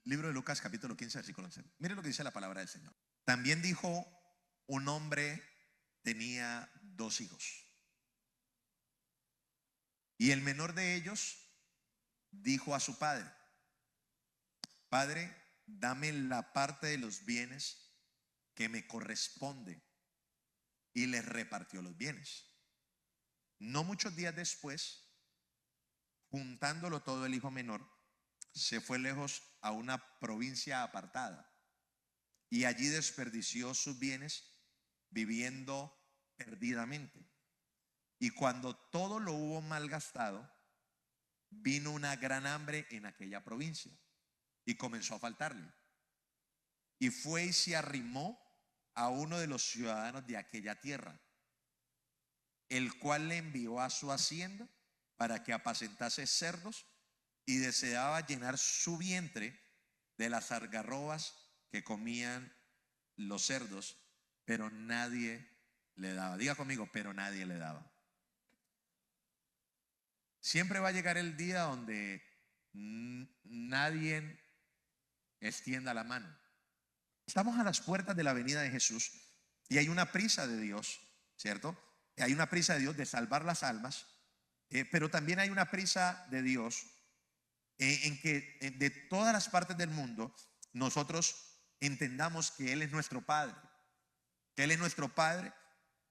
Libro de Lucas, capítulo 15, versículo 11. Mire lo que dice la palabra del Señor. También dijo: un hombre tenía 2 hijos, y el menor de ellos dijo a su padre: Padre, dame la parte de los bienes que me corresponde. Y les repartió los bienes. No muchos días después, juntándolo todo, el hijo menor se fue lejos a una provincia apartada, y allí desperdició sus bienes viviendo perdidamente. Y cuando todo lo hubo malgastado, vino una gran hambre en aquella provincia y comenzó a faltarle. Y fue y se arrimó a uno de los ciudadanos de aquella tierra, el cual le envió a su hacienda para que apacentase cerdos, y deseaba llenar su vientre de las algarrobas que comían los cerdos, pero nadie le daba. Diga conmigo: pero nadie le daba. Siempre va a llegar el día donde nadie extienda la mano. Estamos a las puertas de la venida de Jesús y hay una prisa de Dios, ¿cierto? Hay una prisa de Dios de salvar las almas, pero también hay una prisa de Dios en que de todas las partes del mundo nosotros entendamos que Él es nuestro Padre, que Él es nuestro Padre,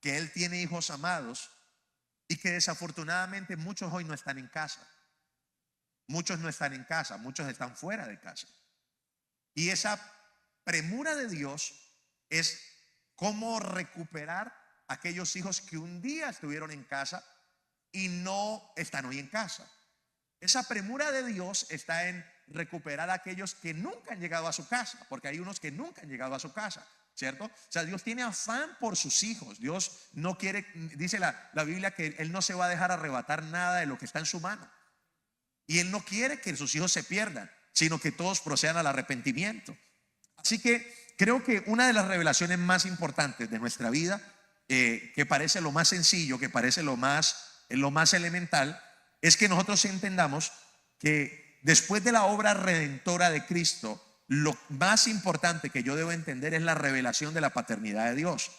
que Él tiene hijos amados, y que desafortunadamente muchos hoy no están en casa. Muchos no están en casa, muchos están fuera de casa. Y esa premura de Dios es cómo recuperar aquellos hijos que un día estuvieron en casa y no están hoy en casa. Esa premura de Dios está en recuperar a aquellos que nunca han llegado a su casa, porque hay unos que nunca han llegado a su casa, ¿cierto? O sea, Dios tiene afán por sus hijos. Dios no quiere, dice la Biblia, que Él no se va a dejar arrebatar nada de lo que está en su mano. Y Él no quiere que sus hijos se pierdan, sino que todos procedan al arrepentimiento. Así que creo que una de las revelaciones más importantes de nuestra vida, que parece lo más sencillo, que parece lo más elemental, es que nosotros entendamos que después de la obra redentora de Cristo, lo más importante que yo debo entender es la revelación de la paternidad de Dios.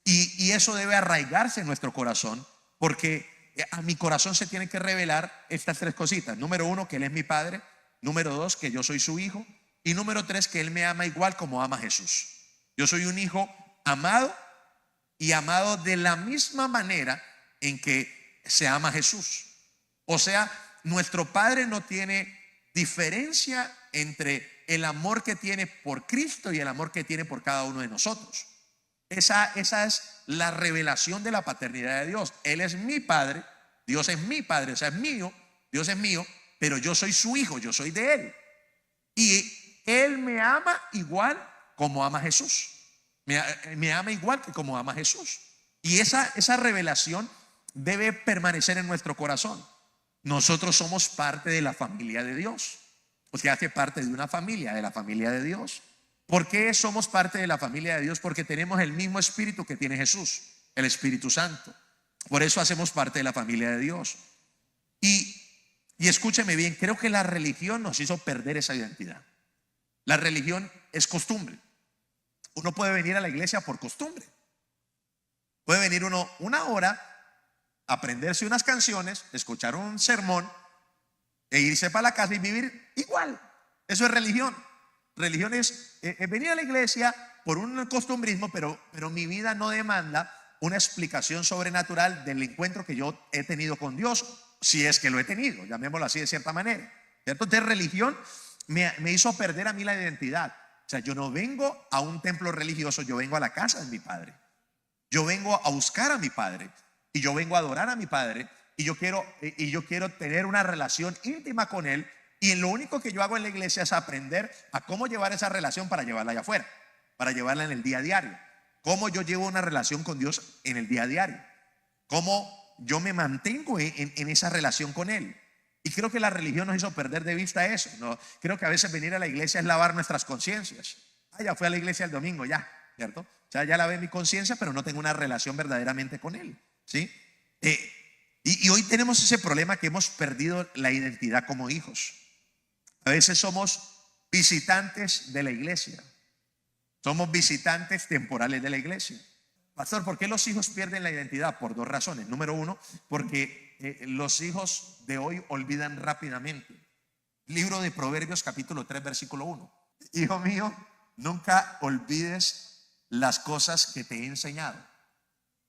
Y eso debe arraigarse en nuestro corazón, porque a mi corazón se tienen que revelar estas 3 cositas. Número 1, que Él es mi Padre. Número 2, que yo soy su hijo. Y número 3, que Él me ama igual como ama a Jesús. Yo soy un hijo amado, y amado de la misma manera en que se ama a Jesús. O sea, nuestro Padre no tiene diferencia entre el amor que tiene por Cristo y el amor que tiene por cada uno de nosotros. Esa es la revelación de la paternidad de Dios. Él es mi Padre, Dios es mi Padre, o sea, es mío, Dios es mío, pero yo soy su hijo, yo soy de Él. Y Él me ama igual como ama a Jesús. Me ama igual que como ama a Jesús. Y esa revelación debe permanecer en nuestro corazón. Nosotros somos parte de la familia de Dios. Usted hace parte de una familia, de la familia de Dios. ¿Por qué somos parte de la familia de Dios? Porque tenemos el mismo espíritu que tiene Jesús, el Espíritu Santo. Por eso hacemos parte de la familia de Dios. Y escúcheme bien, creo que la religión nos hizo perder esa identidad. La religión es costumbre. Uno puede venir a la iglesia por costumbre. Puede venir uno una hora, aprenderse unas canciones, escuchar un sermón e irse para la casa y vivir igual. Eso es religión. Religión es venir a la iglesia por un costumbrismo, pero mi vida no demanda una explicación sobrenatural del encuentro que yo he tenido con Dios, si es que lo he tenido, llamémoslo así de cierta manera, ¿cierto? Entonces religión me hizo perder a mí la identidad. O sea, yo no vengo a un templo religioso, yo vengo a la casa de mi Padre. Yo vengo a buscar a mi Padre y yo vengo a adorar a mi Padre, y yo quiero tener una relación íntima con Él, y lo único que yo hago en la iglesia es aprender a cómo llevar esa relación para llevarla allá afuera, para llevarla en el día a diario. Cómo yo llevo una relación con Dios en el día a diario, cómo yo me mantengo en esa relación con Él. Y creo que la religión nos hizo perder de vista eso, ¿no? Creo que a veces venir a la iglesia es lavar nuestras conciencias. Ya fui a la iglesia el domingo, ya, ¿cierto? O sea, ya lavé mi conciencia, pero no tengo una relación verdaderamente con Él, ¿sí? Y hoy tenemos ese problema, que hemos perdido la identidad como hijos. A veces somos visitantes de la iglesia. Somos visitantes temporales de la iglesia. Pastor, ¿por qué los hijos pierden la identidad? Por dos razones. Número uno, porque los hijos de hoy olvidan rápidamente. Libro de Proverbios capítulo 3 versículo 1. Hijo mío, nunca olvides las cosas que te he enseñado.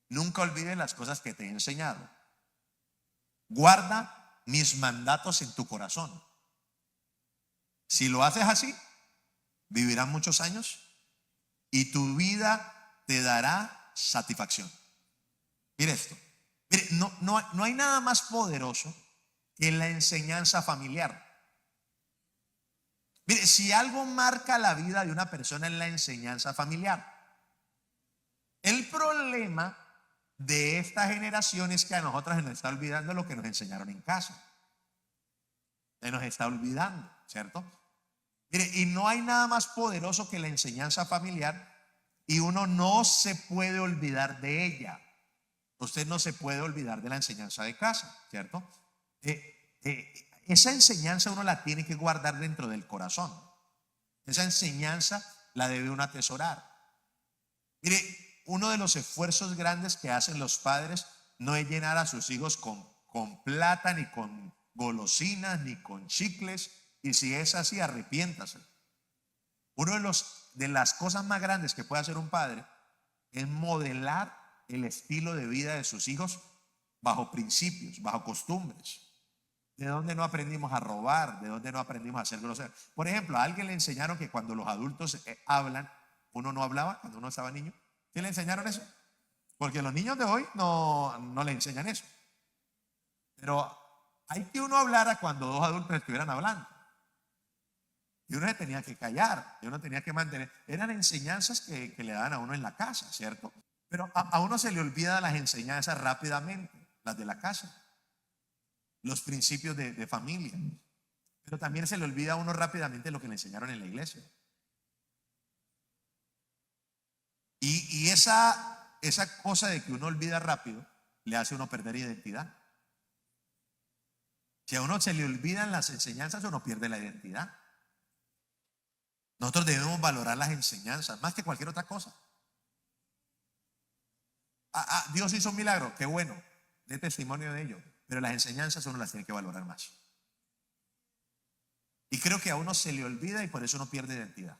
Nunca olvides las cosas que te he enseñado. Guarda mis mandatos en tu corazón. Si lo haces así, vivirás muchos años y tu vida te dará satisfacción. Mire esto. Mire, no hay nada más poderoso que la enseñanza familiar. Mire, si algo marca la vida de una persona es la enseñanza familiar. El problema de esta generación es que a nosotros se nos está olvidando lo que nos enseñaron en casa. Se nos está olvidando, ¿cierto? Mire, y no hay nada más poderoso que la enseñanza familiar, y uno no se puede olvidar de ella. Usted no se puede olvidar de la enseñanza de casa, ¿cierto? Esa enseñanza uno la tiene que guardar dentro del corazón. Esa enseñanza la debe uno atesorar. Mire, uno de los esfuerzos grandes que hacen los padres no es llenar a sus hijos con plata, ni con golosinas, ni con chicles. Y si es así, arrepiéntase. Uno de las cosas más grandes que puede hacer un padre es modelar el estilo de vida de sus hijos bajo principios, bajo costumbres. ¿De dónde no aprendimos a robar? ¿De dónde no aprendimos a ser groseros? Por ejemplo, a alguien le enseñaron que cuando los adultos hablan, uno no hablaba cuando uno estaba niño. ¿Qué le enseñaron eso? Porque los niños de hoy no le enseñan eso. Pero hay que uno hablara cuando dos adultos estuvieran hablando. Y uno se tenía que callar, y uno tenía que mantener. Eran enseñanzas que le daban a uno en la casa, ¿cierto? Pero a uno se le olvidan las enseñanzas rápidamente, las de la casa, los principios de familia. Pero también se le olvida a uno rápidamente lo que le enseñaron en la iglesia. Y esa cosa de que uno olvida rápido le hace a uno perder identidad. Si a uno se le olvidan las enseñanzas, uno pierde la identidad. Nosotros debemos valorar las enseñanzas más que cualquier otra cosa. Dios hizo un milagro, qué bueno, dé testimonio de ello, pero las enseñanzas uno las tiene que valorar más. Y creo que a uno se le olvida y por eso uno pierde identidad.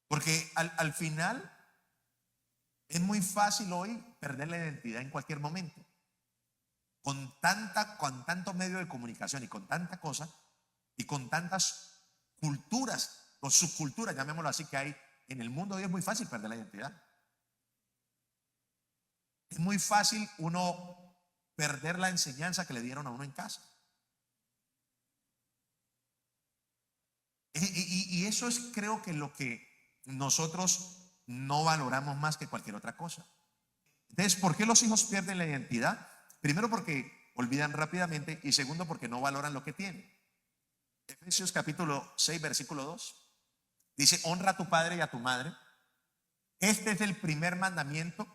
Porque al final es muy fácil hoy perder la identidad en cualquier momento. Con tantos medios de comunicación y con tanta cosa y con tantas culturas o subculturas, llamémoslo así, que hay en el mundo hoy, es muy fácil perder la identidad. Es muy fácil uno perder la enseñanza que le dieron a uno en casa. Y eso es, creo que lo que nosotros no valoramos más que cualquier otra cosa. Entonces, ¿por qué los hijos pierden la identidad? Primero, porque olvidan rápidamente, y segundo, porque no valoran lo que tienen. Efesios capítulo 6 versículo 2 dice: honra a tu padre y a tu madre. Este es el primer mandamiento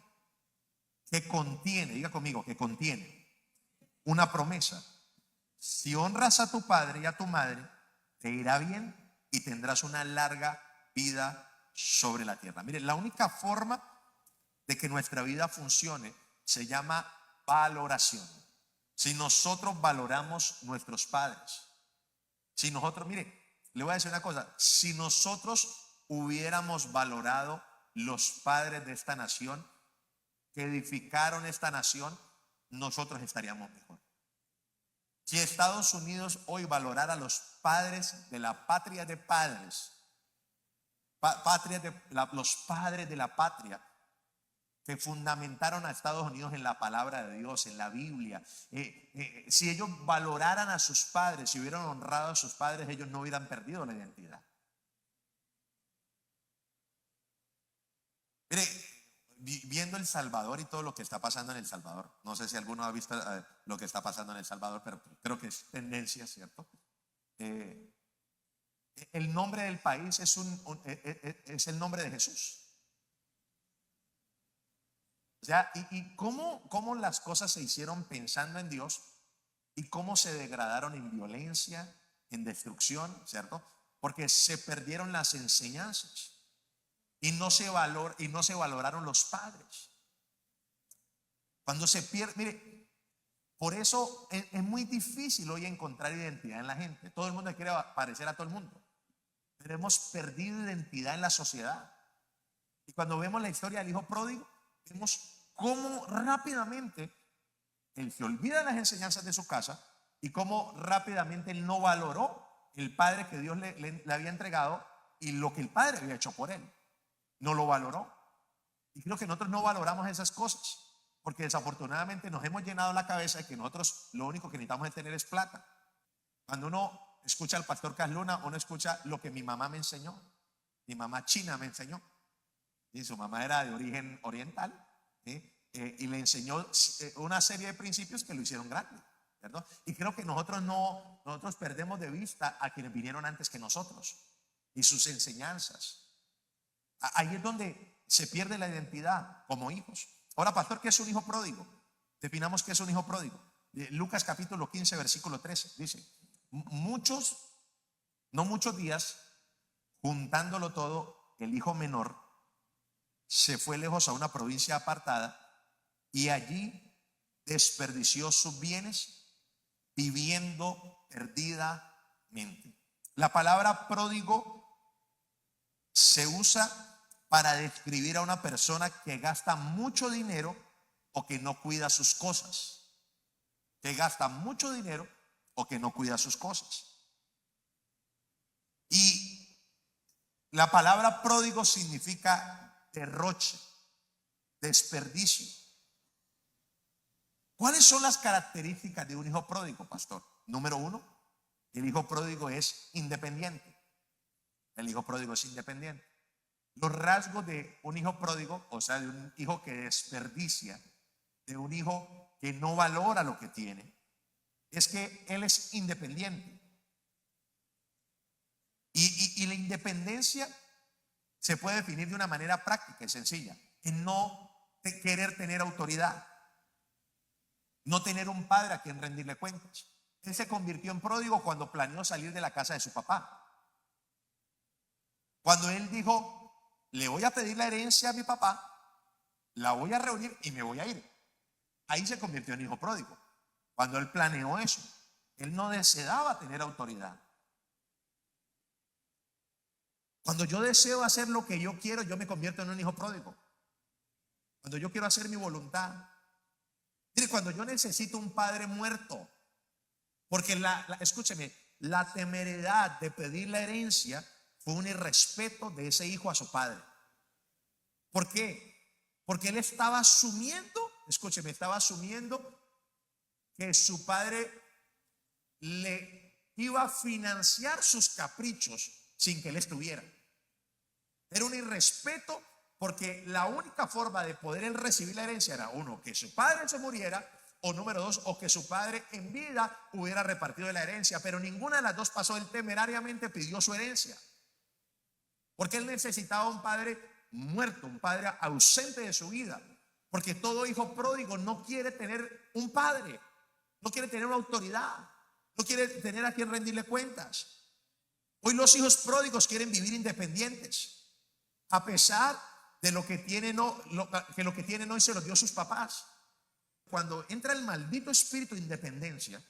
que contiene, diga conmigo, que contiene una promesa. Si honras a tu padre y a tu madre, te irá bien y tendrás una larga vida sobre la tierra. Mire, la única forma de que nuestra vida funcione se llama valoración. Si nosotros valoramos nuestros padres, si nosotros, mire, le voy a decir una cosa, si nosotros hubiéramos valorado los padres de esta nación que edificaron esta nación, nosotros estaríamos mejor. Si Estados Unidos hoy valorara a los padres de la patria de padres, los padres de la patria que fundamentaron a Estados Unidos en la palabra de Dios, en la Biblia, si ellos valoraran a sus padres, si hubieran honrado a sus padres, ellos no hubieran perdido la identidad. Mire, viendo El Salvador y todo lo que está pasando en El Salvador, no sé si alguno ha visto lo que está pasando en El Salvador, pero creo que es tendencia, ¿cierto? El nombre del país es el nombre de Jesús. O sea, y cómo las cosas se hicieron pensando en Dios y cómo se degradaron en violencia, en destrucción, ¿cierto? porque se perdieron las enseñanzas y no se valoraron los padres. Cuando se pierde, mire, por eso es muy difícil hoy encontrar identidad en la gente. Todo el mundo quiere parecer a todo el mundo, pero hemos perdido identidad en la sociedad. Y cuando vemos la historia del hijo pródigo, vemos cómo rápidamente él se olvida de las enseñanzas de su casa y cómo rápidamente él no valoró el padre que Dios le había entregado y lo que el padre había hecho por él. No lo valoró. Y creo que nosotros no valoramos esas cosas, porque desafortunadamente nos hemos llenado la cabeza de que nosotros lo único que necesitamos es tener es plata. Cuando uno escucha al pastor Casluna, uno escucha lo que mi mamá me enseñó. Mi mamá china me enseñó. Y su mamá era de origen oriental, ¿sí? Y le enseñó una serie de principios que lo hicieron grande, ¿verdad? Y creo que nosotros perdemos de vista a quienes vinieron antes que nosotros y sus enseñanzas. Ahí es donde se pierde la identidad como hijos. Ahora, pastor, ¿qué es un hijo pródigo? Definamos qué es un hijo pródigo. Lucas capítulo 15 versículo 13 dice: no muchos días, juntándolo todo, el hijo menor se fue lejos a una provincia apartada y allí desperdició sus bienes viviendo perdidamente. La palabra pródigo se usa para describir a una persona que gasta mucho dinero o que no cuida sus cosas. Que gasta mucho dinero o que no cuida sus cosas. Y la palabra pródigo significa derroche, desperdicio. ¿Cuáles son las características de un hijo pródigo, pastor? Número uno, el hijo pródigo es independiente. El hijo pródigo es independiente. Los rasgos de un hijo pródigo, o sea, de un hijo que desperdicia, de un hijo que no valora lo que tiene, es que él es independiente. Y la independencia se puede definir de una manera práctica y sencilla: en no querer tener autoridad, no tener un padre a quien rendirle cuentas. Él se convirtió en pródigo cuando planeó salir de la casa de su papá. Cuando él dijo: le voy a pedir la herencia a mi papá, la voy a reunir y me voy a ir. Ahí se convirtió en hijo pródigo. Cuando él planeó eso, él no deseaba tener autoridad. Cuando yo deseo hacer lo que yo quiero, yo me convierto en un hijo pródigo. Cuando yo quiero hacer mi voluntad. Mire, cuando yo necesito un padre muerto, porque escúcheme, la temeridad de pedir la herencia fue un irrespeto de ese hijo a su padre. ¿Por qué? Porque él estaba asumiendo, escúcheme, estaba asumiendo que su padre le iba a financiar sus caprichos sin que él estuviera. Era un irrespeto, porque la única forma de poder él recibir la herencia era, uno, que su padre se muriera, o número dos, o que su padre en vida hubiera repartido la herencia. Pero ninguna de las dos pasó. Él temerariamente pidió su herencia, porque él necesitaba un padre muerto, un padre ausente de su vida. Porque todo hijo pródigo no quiere tener un padre, no quiere tener una autoridad, no quiere tener a quien rendirle cuentas. Hoy los hijos pródigos quieren vivir independientes, a pesar de lo que tienen hoy se los dio sus papás. Cuando entra el maldito espíritu de independencia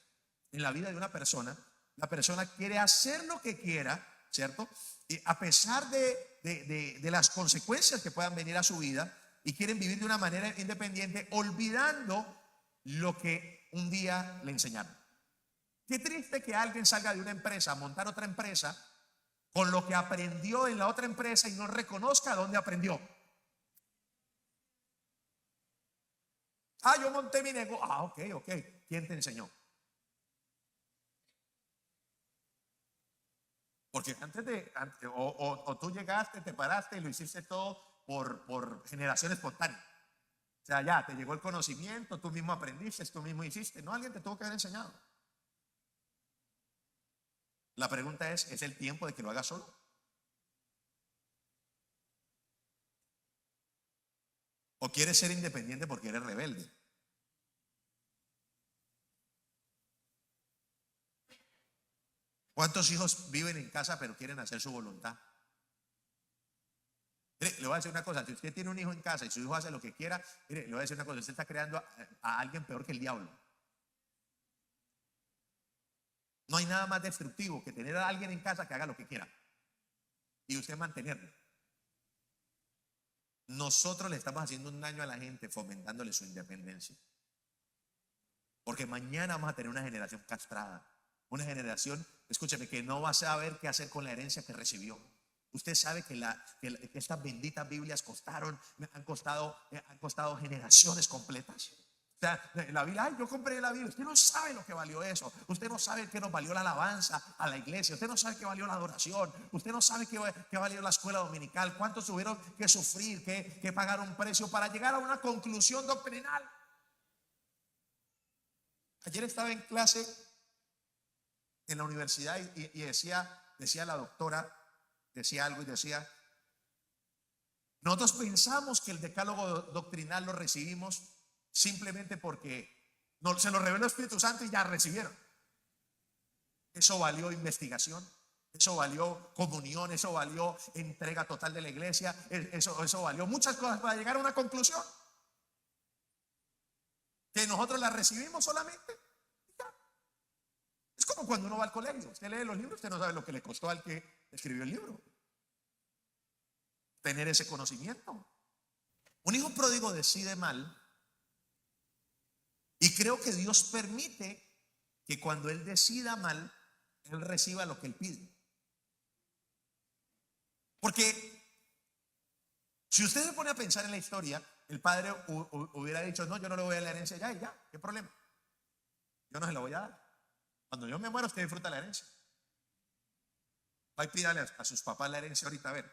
en la vida de una persona, la persona quiere hacer lo que quiera, ¿cierto? Y a pesar de las consecuencias que puedan venir a su vida, y quieren vivir de una manera independiente, olvidando lo que un día le enseñaron. Qué triste que alguien salga de una empresa a montar otra empresa con lo que aprendió en la otra empresa y no reconozca dónde aprendió. Yo monté mi negocio. Ok. ¿Quién te enseñó? Porque o tú llegaste, te paraste y lo hiciste todo por generación espontánea. O sea, ya te llegó el conocimiento, tú mismo aprendiste, tú mismo hiciste. No, alguien te tuvo que haber enseñado. La pregunta ¿es el tiempo de que lo hagas solo? ¿O quieres ser independiente porque eres rebelde? ¿Cuántos hijos viven en casa pero quieren hacer su voluntad? Mire, le voy a decir una cosa, si usted tiene un hijo en casa y su hijo hace lo que quiera, mire, le voy a decir una cosa, usted está creando a alguien peor que el diablo. No hay nada más destructivo que tener a alguien en casa que haga lo que quiera y usted mantenerlo. Nosotros le estamos haciendo un daño a la gente fomentándole su independencia. Porque mañana vamos a tener una generación castrada. Una generación, escúcheme, que no va a saber qué hacer con la herencia que recibió. Usted sabe que estas benditas Biblias han costado generaciones completas. O sea, la Biblia, ay, yo compré la Biblia. Usted no sabe lo que valió eso. Usted no sabe qué nos valió la alabanza a la iglesia. Usted no sabe qué valió la adoración. Usted no sabe qué valió la escuela dominical. Cuántos tuvieron que sufrir, que pagar un precio para llegar a una conclusión doctrinal. Ayer estaba en clase en la universidad y decía la doctora, decía algo y decía: nosotros pensamos que el decálogo doctrinal lo recibimos simplemente porque se lo reveló el Espíritu Santo y ya recibieron. Eso valió investigación, eso valió comunión, eso valió entrega total de la iglesia, eso valió muchas cosas para llegar a una conclusión. Que nosotros la recibimos solamente. Es como cuando uno va al colegio, usted lee los libros, usted no sabe lo que le costó al que escribió el libro tener ese conocimiento. Un hijo pródigo decide mal y creo que Dios permite que cuando él decida mal, él reciba lo que él pide. Porque si usted se pone a pensar en la historia, el padre hubiera dicho: no, yo no le voy a dar la herencia ya y ya, ¿qué problema? Yo no se la voy a dar. Cuando yo me muero, usted disfruta la herencia. Va y pídale a sus papás la herencia ahorita, a ver.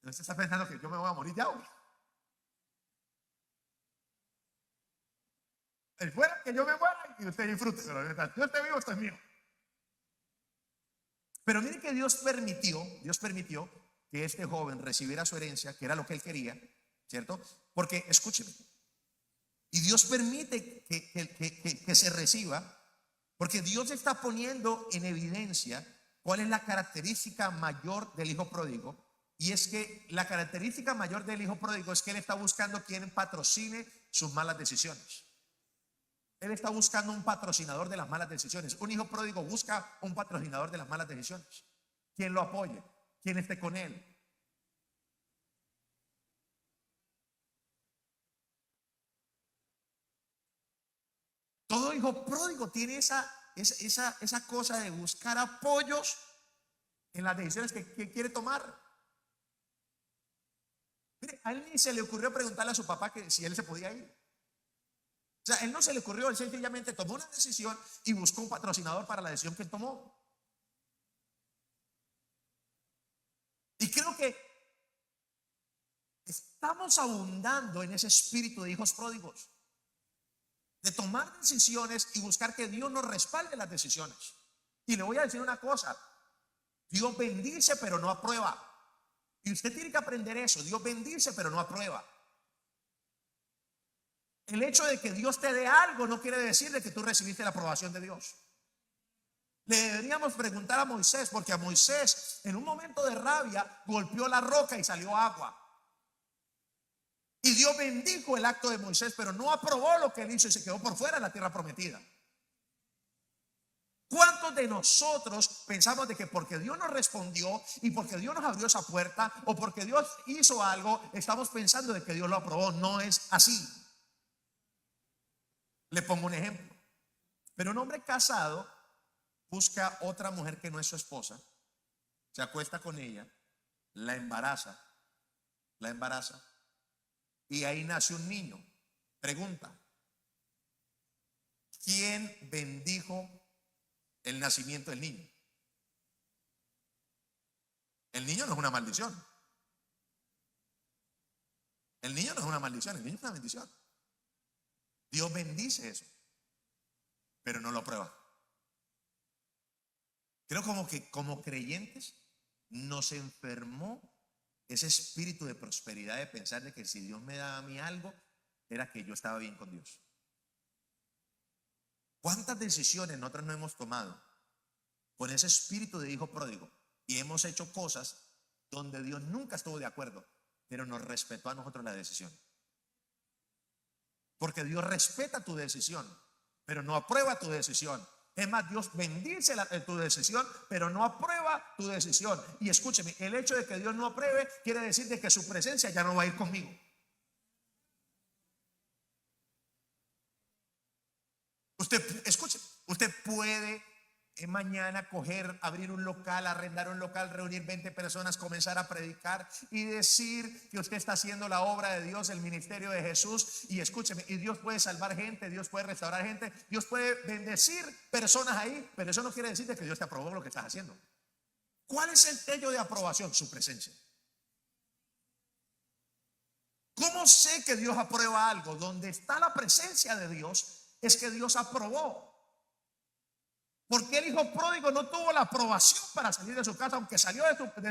Usted está pensando que yo me voy a morir ya, hoy. El fuera que yo me muera y usted disfrute, pero yo esté vivo, esto es mío. Pero mire que Dios permitió que este joven recibiera su herencia, que era lo que él quería, ¿cierto? Porque, escúcheme, y Dios permite que se reciba, porque Dios está poniendo en evidencia cuál es la característica mayor del hijo pródigo. Y es que la característica mayor del hijo pródigo es que él está buscando quien patrocine sus malas decisiones. Él está buscando un patrocinador de las malas decisiones. Un hijo pródigo busca un patrocinador de las malas decisiones. Quien lo apoye, quien esté con él. Todo hijo pródigo tiene esa cosa de buscar apoyos en las decisiones que quiere tomar. Mire, a él ni se le ocurrió preguntarle a su papá que si él se podía ir. O sea, él no se le ocurrió, él sencillamente tomó una decisión y buscó un patrocinador para la decisión que él tomó. Y creo que estamos abundando en ese espíritu de hijos pródigos, de tomar decisiones y buscar que Dios nos respalde las decisiones. Y le voy a decir una cosa: Dios bendice pero no aprueba. Y usted tiene que aprender eso. Dios bendice pero no aprueba. El hecho de que Dios te dé algo no quiere decir de que tú recibiste la aprobación de Dios. Le deberíamos preguntar a Moisés, porque a Moisés en un momento de rabia golpeó la roca y salió agua. Y Dios bendijo el acto de Moisés, pero no aprobó lo que él hizo y se quedó por fuera de la tierra prometida. ¿Cuántos de nosotros pensamos de que porque Dios nos respondió y porque Dios nos abrió esa puerta o porque Dios hizo algo, estamos pensando de que Dios lo aprobó? No es así. Le pongo un ejemplo. Pero un hombre casado busca otra mujer que no es su esposa, se acuesta con ella, la embaraza y ahí nace un niño. Pregunta: ¿quién bendijo el nacimiento del niño? El niño no es una maldición. El niño no es una maldición, el niño es una bendición. Dios bendice eso, pero no lo aprueba. Creo como que como creyentes nos enfermó ese espíritu de prosperidad, de pensar de que si Dios me daba a mí algo, era que yo estaba bien con Dios. ¿Cuántas decisiones nosotros no hemos tomado con ese espíritu de hijo pródigo y hemos hecho cosas donde Dios nunca estuvo de acuerdo, pero nos respetó a nosotros la decisión. Porque Dios respeta tu decisión, pero no aprueba tu decisión. Es más, Dios bendice tu decisión, pero no aprueba tu decisión. Y escúcheme, el hecho de que Dios no apruebe quiere decir de que su presencia ya no va a ir conmigo. Usted, escuche, usted puede mañana abrir un local, arrendar un local, reunir 20 personas, comenzar a predicar y decir que usted está haciendo la obra de Dios, el ministerio de Jesús. Y escúcheme, y Dios puede salvar gente, Dios puede restaurar gente, Dios puede bendecir personas ahí, pero eso no quiere decir que Dios te aprobó lo que estás haciendo. ¿Cuál es el sello de aprobación? Su presencia. ¿Cómo sé que Dios aprueba algo? Donde está la presencia de Dios es que Dios aprobó. Porque el hijo pródigo no tuvo la aprobación para salir de su casa, aunque salió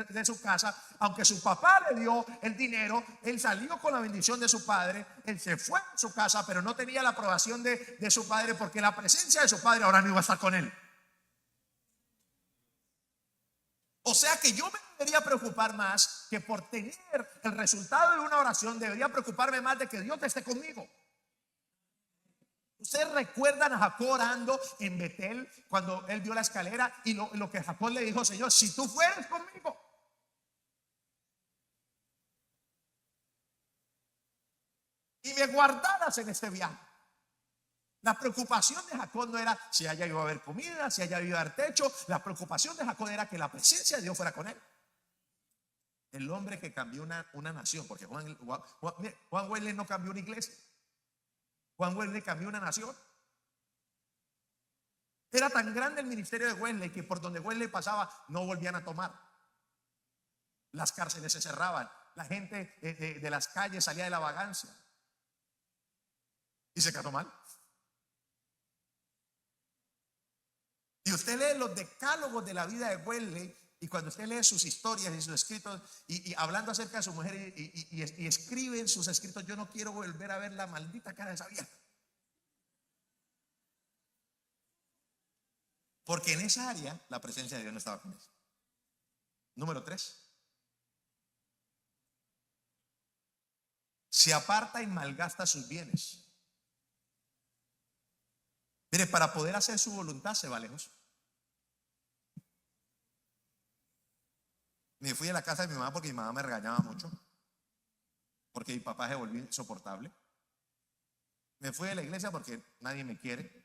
de su casa, aunque su papá le dio el dinero, él salió con la bendición de su padre, él se fue a su casa, pero no tenía la aprobación de su padre, porque la presencia de su padre ahora no iba a estar con él. O sea que yo me debería preocupar más que por tener el resultado de una oración, debería preocuparme más de que Dios esté conmigo. Ustedes recuerdan a Jacob orando en Betel cuando él vio la escalera y lo que Jacob le dijo: Señor, si tú fueres conmigo y me guardaras en este viaje. La preocupación de Jacob no era si allá iba a haber comida, si allá iba a haber techo. La preocupación de Jacob era que la presencia de Dios fuera con él. El hombre que cambió una nación, porque Juan Wesley no cambió una iglesia, Juan Wesley cambió una nación. Era tan grande el ministerio de Wesley que por donde Wesley pasaba no volvían a tomar. Las cárceles se cerraban, la gente de las calles salía de la vagancia y se quedó mal. Y usted lee los decálogos de la vida de Wesley, y cuando usted lee sus historias y sus escritos y hablando acerca de su mujer y escribe en sus escritos: yo no quiero volver a ver la maldita cara de esa vieja. Porque en esa área la presencia de Dios no estaba con él. Número 3. Se aparta y malgasta sus bienes. Mire, para poder hacer su voluntad se va lejos. Me fui a la casa de mi mamá porque mi mamá me regañaba mucho, porque mi papá se volvió insoportable. Me fui a la iglesia porque nadie me quiere.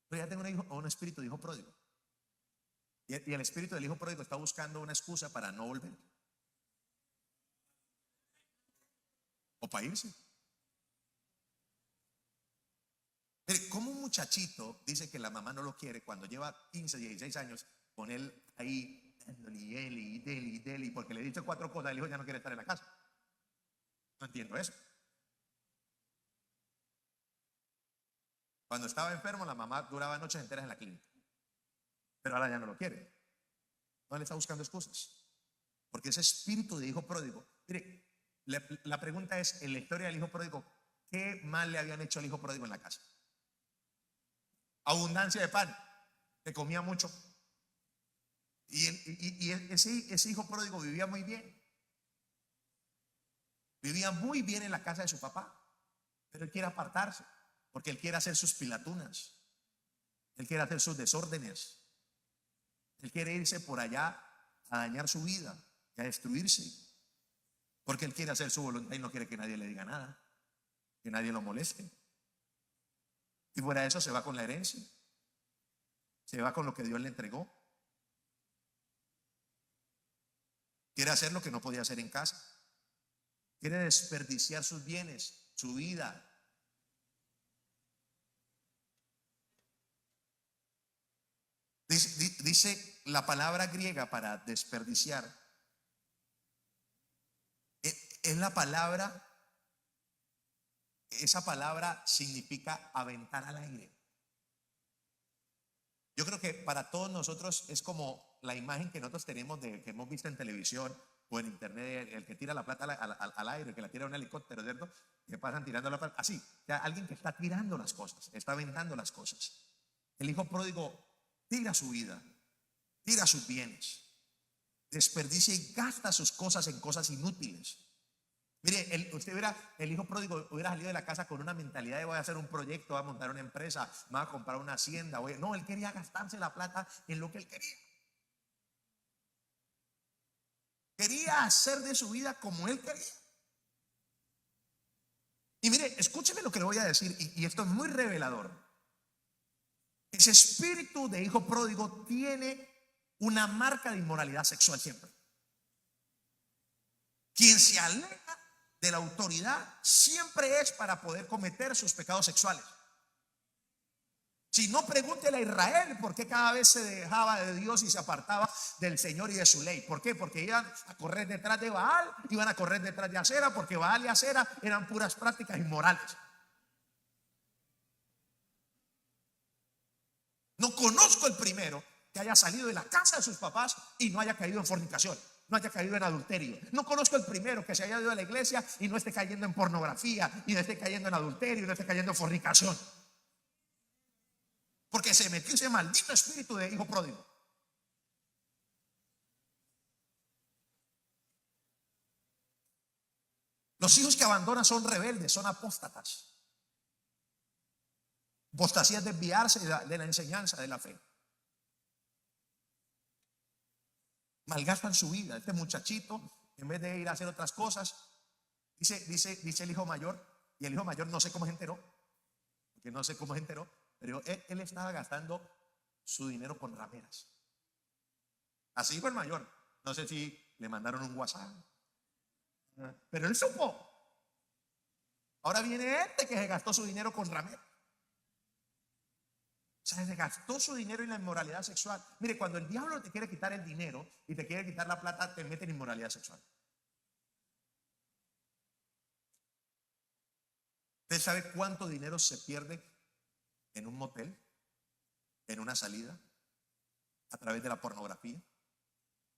Pero ya tengo un espíritu de hijo pródigo. Y el espíritu del hijo pródigo está buscando una excusa para no volver o para irse. Mire, como un muchachito dice que la mamá no lo quiere cuando lleva 15, 16 años con él ahí y porque le dice 4 cosas, el hijo ya no quiere estar en la casa. No entiendo eso. Cuando estaba enfermo, la mamá duraba noches enteras en la clínica, pero ahora ya no lo quiere. No le está buscando excusas, porque ese espíritu de hijo pródigo. Mire, la pregunta es: en la historia del hijo pródigo, ¿qué mal le habían hecho al hijo pródigo en la casa? Abundancia de pan, que comía mucho. Y ese hijo pródigo vivía muy bien. Vivía muy bien en la casa de su papá, pero él quiere apartarse, porque él quiere hacer sus pilatunas, él quiere hacer sus desórdenes, él quiere irse por allá a dañar su vida y a destruirse, porque él quiere hacer su voluntad y no quiere que nadie le diga nada, que nadie lo moleste. Y fuera de eso se va con la herencia, se va con lo que Dios le entregó. Quiere hacer lo que no podía hacer en casa. Quiere desperdiciar sus bienes, su vida. Dice la palabra griega para desperdiciar. Es la palabra, esa palabra significa aventar al aire. Yo creo que para todos nosotros es como la imagen que nosotros tenemos que hemos visto en televisión o en internet, el que tira la plata al aire, el que la tira a un helicóptero, ¿cierto? Que pasan tirando la plata, así, o sea, alguien que está tirando las cosas, está aventando las cosas. El hijo pródigo tira su vida, tira sus bienes, desperdicia y gasta sus cosas en cosas inútiles. Mire, usted hubiera, el hijo pródigo hubiera salido de la casa con una mentalidad de voy a hacer un proyecto, voy a montar una empresa, voy a comprar una hacienda. No, él quería gastarse la plata en lo que él quería. Quería hacer de su vida como él quería. Y mire, escúcheme lo que le voy a decir, y esto es muy revelador. Ese espíritu de hijo pródigo tiene una marca de inmoralidad sexual siempre. Quien se aleja de la autoridad siempre es para poder cometer sus pecados sexuales. Si no, pregúntele a Israel por qué cada vez se dejaba de Dios y se apartaba del Señor y de su ley. ¿Por qué? Porque iban a correr detrás de Baal, iban a correr detrás de Acera, porque Baal y Acera eran puras prácticas inmorales. No conozco el primero que haya salido de la casa de sus papás y no haya caído en fornicación, no haya caído en adulterio. No conozco el primero que se haya ido a la iglesia y no esté cayendo en pornografía, y no esté cayendo en adulterio, y no esté cayendo en fornicación. Porque se metió ese maldito espíritu de hijo pródigo. Los hijos que abandonan son rebeldes, son apóstatas. Apostasía es desviarse de la enseñanza de la fe. Malgastan su vida. Este muchachito, en vez de ir a hacer otras cosas, dice el hijo mayor, y el hijo mayor no sé cómo se enteró, porque no sé cómo se enteró, pero él estaba gastando su dinero con rameras. Así fue el mayor. No sé si le mandaron un WhatsApp, pero él supo. Ahora viene este que se gastó su dinero con rameras. O sea, se gastó su dinero en la inmoralidad sexual. Mire, cuando el diablo te quiere quitar el dinero y te quiere quitar la plata, te mete en inmoralidad sexual. ¿Usted sabe cuánto dinero se pierde en un motel, en una salida, a través de la pornografía?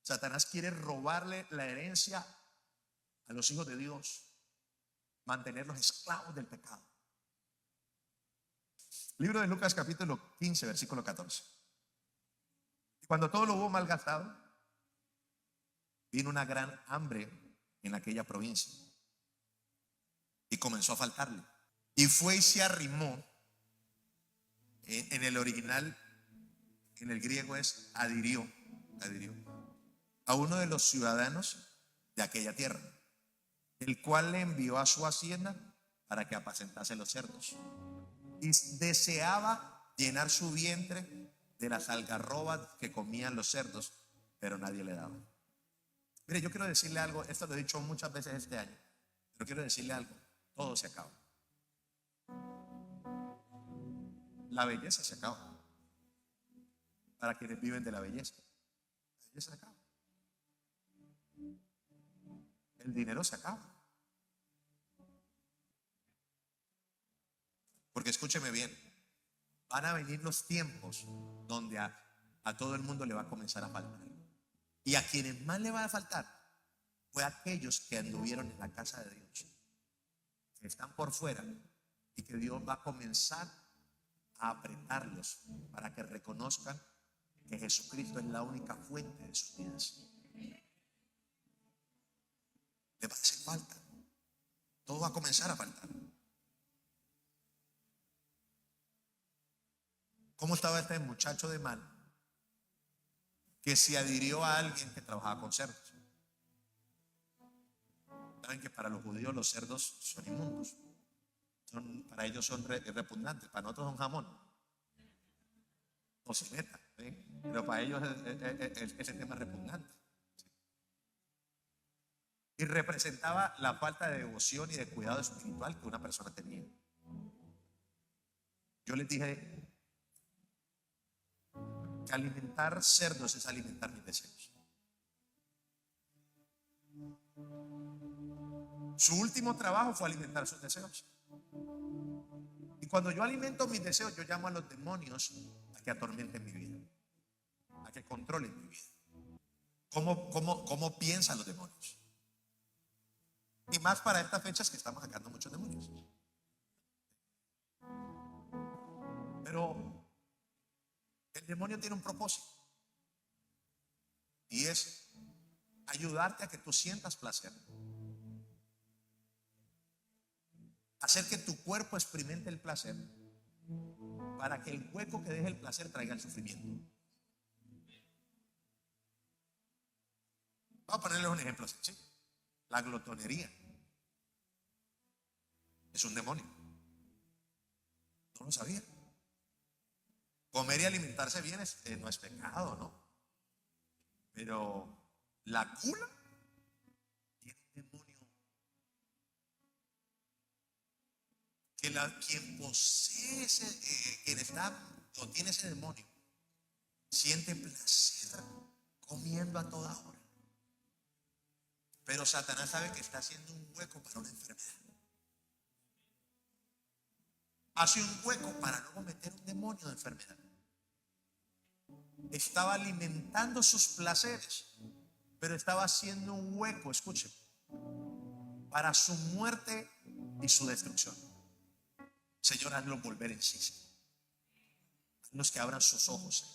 Satanás quiere robarle la herencia a los hijos de Dios, mantenerlos esclavos del pecado. Libro de Lucas capítulo 15, versículo 14. Cuando todo lo hubo malgastado, vino una gran hambre en aquella provincia y comenzó a faltarle. Y fue y se arrimó. En el original, en el griego es adhirió a uno de los ciudadanos de aquella tierra, el cual le envió a su hacienda para que apacentase los cerdos, y deseaba llenar su vientre de las algarrobas que comían los cerdos, pero nadie le daba. Mire, yo quiero decirle algo, esto lo he dicho muchas veces este año, pero quiero decirle algo: todo se acaba. La belleza se acaba. Para quienes viven de la belleza, la belleza se acaba. El dinero se acaba. Porque escúcheme bien, van a venir los tiempos donde a todo el mundo le va a comenzar a faltar. Y a quienes más le va a faltar fue a aquellos que anduvieron en la casa de Dios, que están por fuera, y que Dios va a comenzar a apretarlos para que reconozcan que Jesucristo es la única fuente de sus vidas. Le va a hacer falta. Todo va a comenzar a faltar. ¿Cómo estaba este muchacho de mal que se adhirió a alguien que trabajaba con cerdos? Saben que para los judíos los cerdos son inmundos. Para ellos son repugnantes. Para nosotros son jamón o cileta, ¿sí? Pero para ellos ese tema es repugnante. Y representaba la falta de devoción y de cuidado espiritual que una persona tenía. Yo les dije que alimentar cerdos es alimentar mis deseos. Su último trabajo fue alimentar sus deseos. Y cuando yo alimento mis deseos, yo llamo a los demonios a que atormenten mi vida, a que controlen mi vida. ¿Cómo piensan los demonios? Y más para estas fechas que estamos sacando muchos demonios. Pero El demonio tiene un propósito y es ayudarte a que tú sientas placer, hacer que tu cuerpo experimente el placer para que el hueco que deje el placer traiga el sufrimiento. Vamos a ponerles un ejemplo sencillo. La glotonería es un demonio. ¿No lo sabía? Comer y alimentarse bien no es pecado, ¿no? Pero la gula tiene un demonio que quien posee quien está o tiene ese demonio siente placer comiendo a toda hora. Pero Satanás sabe que está haciendo un hueco para una enfermedad. Hace un hueco para luego meter un demonio de enfermedad. Estaba alimentando sus placeres, pero estaba haciendo un hueco, escuchen, para su muerte y su destrucción. Señor, hazlos volver en sí, Señor. Hazlos que abran sus ojos, Señor.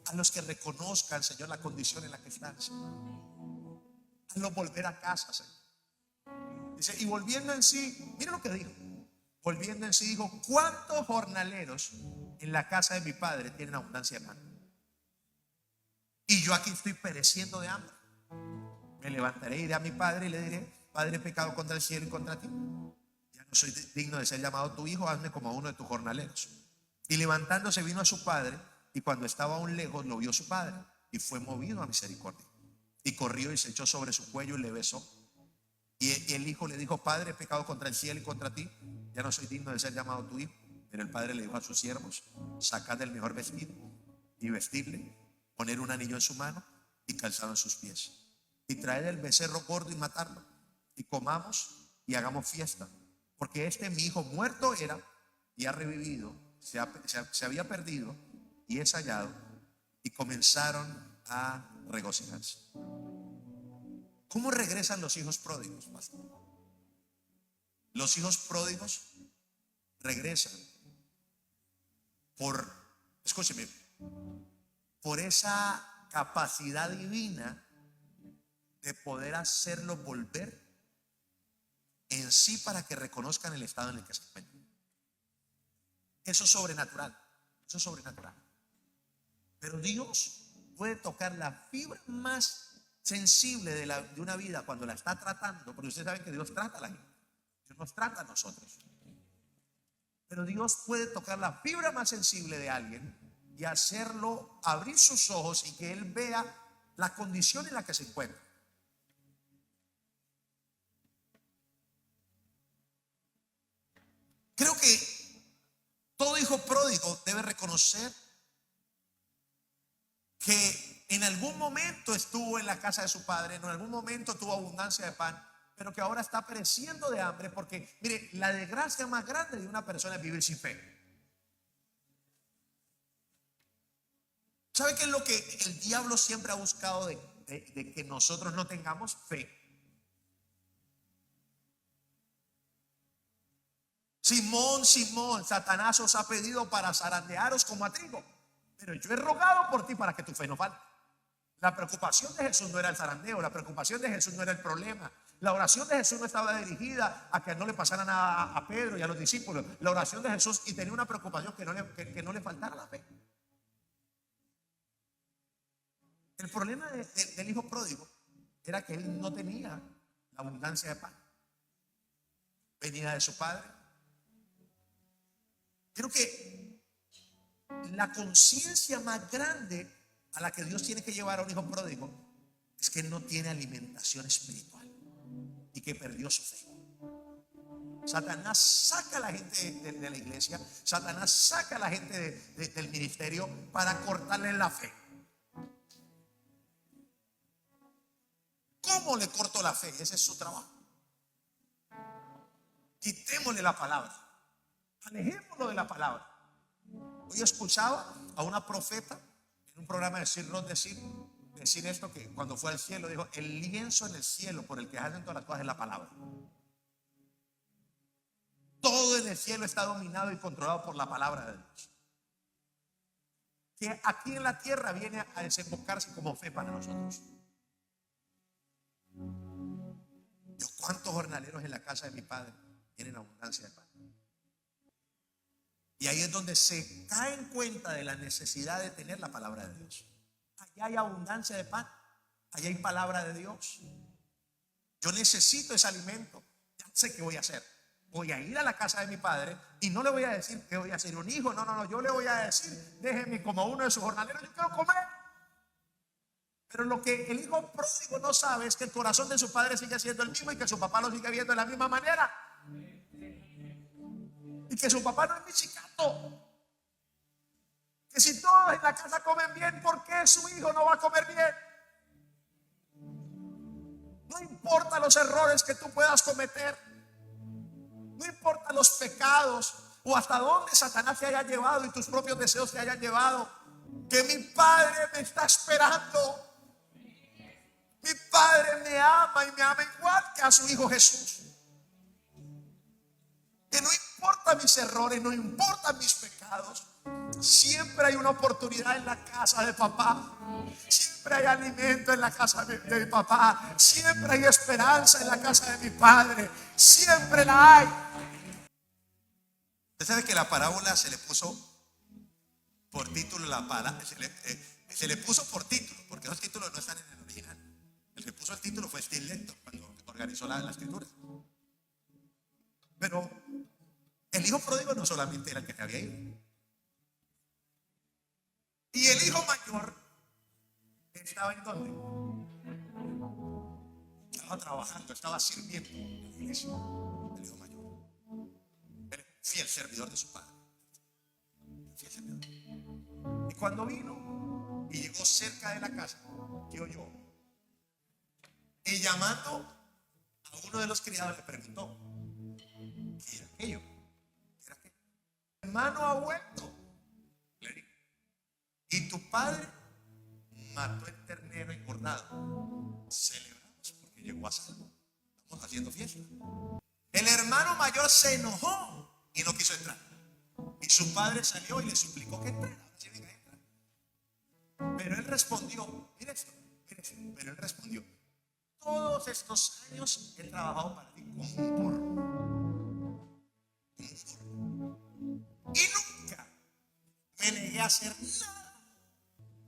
Hazlos que reconozcan, Señor, la condición en la que están, Señor. Hazlos volver a casa, Señor. Dice, y volviendo en sí, mira lo que dijo. Volviendo en sí dijo, ¿cuántos jornaleros en la casa de mi padre tienen abundancia de pan? Y yo aquí estoy pereciendo de hambre. Me levantaré, iré a mi padre y le diré, Padre, he pecado contra el cielo y contra ti. Ya no soy digno de ser llamado tu hijo, hazme como a uno de tus jornaleros. Y levantándose vino a su padre, y cuando estaba aún lejos lo vio su padre, y fue movido a misericordia. Y corrió y se echó sobre su cuello y le besó. Y el hijo le dijo, Padre, he pecado contra el cielo y contra ti, ya no soy digno de ser llamado tu hijo. Pero el padre le dijo a sus siervos, sacad el mejor vestido y vestirle, poner un anillo en su mano y calzado en sus pies, y traed el becerro gordo y matarlo, y comamos y hagamos fiesta, porque mi hijo muerto era y ha revivido, se había perdido y es hallado. Y comenzaron a regocijarse. ¿Cómo regresan los hijos pródigos, pastor? Los hijos pródigos regresan escúcheme, por esa capacidad divina de poder hacerlo volver en sí para que reconozcan el estado en el que se encuentran. Eso es sobrenatural, eso es sobrenatural. Pero Dios puede tocar la fibra más sensible de una vida cuando la está tratando, porque ustedes saben que Dios trata a la gente, Dios nos trata a nosotros. Pero Dios puede tocar la fibra más sensible de alguien y hacerlo abrir sus ojos y que él vea la condición en la que se encuentra. Creo que todo hijo pródigo debe reconocer que en algún momento estuvo en la casa de su padre, en algún momento tuvo abundancia de pan, pero que ahora está pereciendo de hambre, porque mire, la desgracia más grande de una persona es vivir sin fe. ¿Sabe qué es lo que el diablo siempre ha buscado de que nosotros no tengamos fe? Simón, Simón, Satanás os ha pedido para zarandearos como a trigo, pero yo he rogado por ti para que tu fe no falte. La preocupación de Jesús no era el zarandeo, la preocupación de Jesús no era el problema. La oración de Jesús no estaba dirigida a que no le pasara nada a Pedro y a los discípulos. La oración de Jesús y tenía una preocupación que no le faltara la fe. El problema del hijo pródigo era que él no tenía la abundancia de pan. Venía de su padre. Creo que la conciencia más grande a la que Dios tiene que llevar a un hijo pródigo es que no tiene alimentación espiritual y que perdió su fe. Satanás saca a la gente de la iglesia, Satanás saca a la gente del ministerio para cortarle la fe. ¿Cómo le corto la fe? Ese es su trabajo. Quitémosle la palabra, alejémoslo de la palabra. Hoy escuchaba a una profeta en un programa de Sir Rod decir esto, que cuando fue al cielo dijo: el lienzo en el cielo por el que hacen todas las cosas es la palabra. Todo en el cielo está dominado y controlado por la palabra de Dios. que aquí en la tierra viene a desembocarse como fe para nosotros. Yo, ¿cuántos jornaleros en la casa de mi padre tienen abundancia de pan? Y ahí es donde se cae en cuenta de la necesidad de tener la palabra de Dios. Allá hay abundancia de pan, allá hay palabra de Dios. Yo necesito ese alimento. Ya sé qué voy a hacer. Voy a ir a la casa de mi padre y no le voy a decir que voy a ser un hijo. No, yo le voy a decir: déjeme como uno de sus jornaleros, yo quiero comer. Pero lo que el hijo pródigo no sabe es que el corazón de su padre sigue siendo el mismo y que su papá lo sigue viendo de la misma manera. Y que su papá no es michicato. Que si todos en la casa comen bien, ¿por qué su hijo no va a comer bien? No importa los errores que tú puedas cometer, no importa los pecados o hasta dónde Satanás te haya llevado y tus propios deseos te hayan llevado, que mi padre me está esperando. Mi padre me ama y me ama igual que a su hijo Jesús. Que no importa mis errores, no importan mis pecados, siempre hay una oportunidad en la casa de papá. Siempre hay alimento en la casa de mi papá. Siempre hay esperanza en la casa de mi padre. Siempre la hay. Usted sabe que la parábola se le puso por título, se le puso por título, porque los títulos no están en el original. El que puso el título fue Steve Lector cuando organizó la escritura. Pero el hijo pródigo no solamente era el que había ido. Y el hijo mayor estaba en donde estaba trabajando, estaba sirviendo en la iglesia. El hijo mayor era fiel servidor de su padre, fiel servidor. Y cuando vino y llegó cerca de la casa, ¿qué oyó? Y llamando a uno de los criados le preguntó: ¿qué era aquello? ¿Qué era aquello? Hermano ha vuelto, le dijo, y tu padre mató el ternero engordado. Celebramos porque llegó a salvo. Estamos haciendo fiesta. El hermano mayor se enojó y no quiso entrar. Y su padre salió y le suplicó que entrara. Sí, venga, entra. Pero él respondió: mire esto, pero él respondió: todos estos años he trabajado para ti como un burro. Y nunca me negué a hacer nada.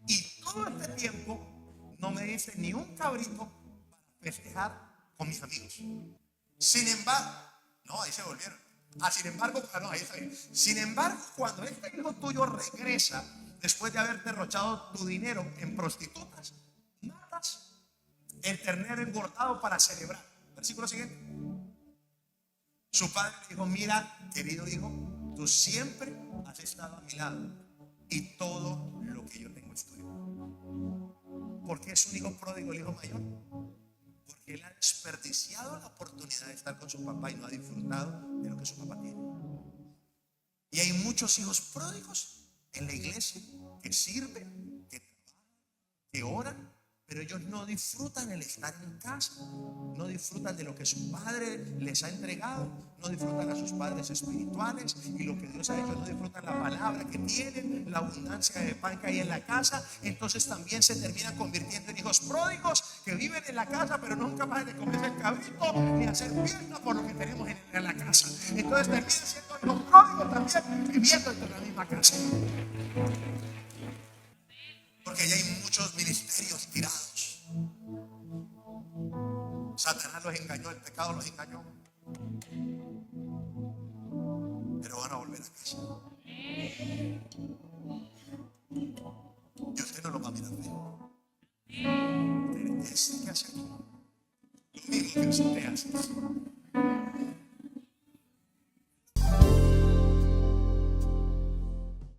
Y todo este tiempo no me diste ni un cabrito para festejar con mis amigos. Sin embargo, no, ahí se volvieron. Sin embargo, no, ahí está bien. Sin embargo, cuando este hijo tuyo regresa después de haber derrochado tu dinero en prostitutas, matas el ternero engordado para celebrar. Versículo siguiente. Su padre le dijo: mira, querido hijo, tú siempre has estado a mi lado y todo lo que yo tengo es tuyo. ¿Por qué es un hijo pródigo el hijo mayor? Porque él ha desperdiciado la oportunidad de estar con su papá y no ha disfrutado de lo que su papá tiene. Y hay muchos hijos pródigos en la iglesia que sirven, que trabajan, que oran, pero ellos no disfrutan el estar en casa, no disfrutan de lo que su padre les ha entregado, no disfrutan a sus padres espirituales y lo que Dios ha hecho, no disfrutan la palabra que tienen, la abundancia de pan que hay en la casa. Entonces también se terminan convirtiendo en hijos pródigos que viven en la casa pero no son capaces de comerse el cabrito ni hacer fiesta por lo que tenemos en la casa. Entonces terminan siendo hijos pródigos también, viviendo en la misma casa. Porque allá hay muchos ministerios tirados. Satanás los engañó, el pecado los engañó. Pero van a volver a casa. Y usted no lo va a mirar feo. Usted, ¿qué hace aquí? Lo mismo que usted hace.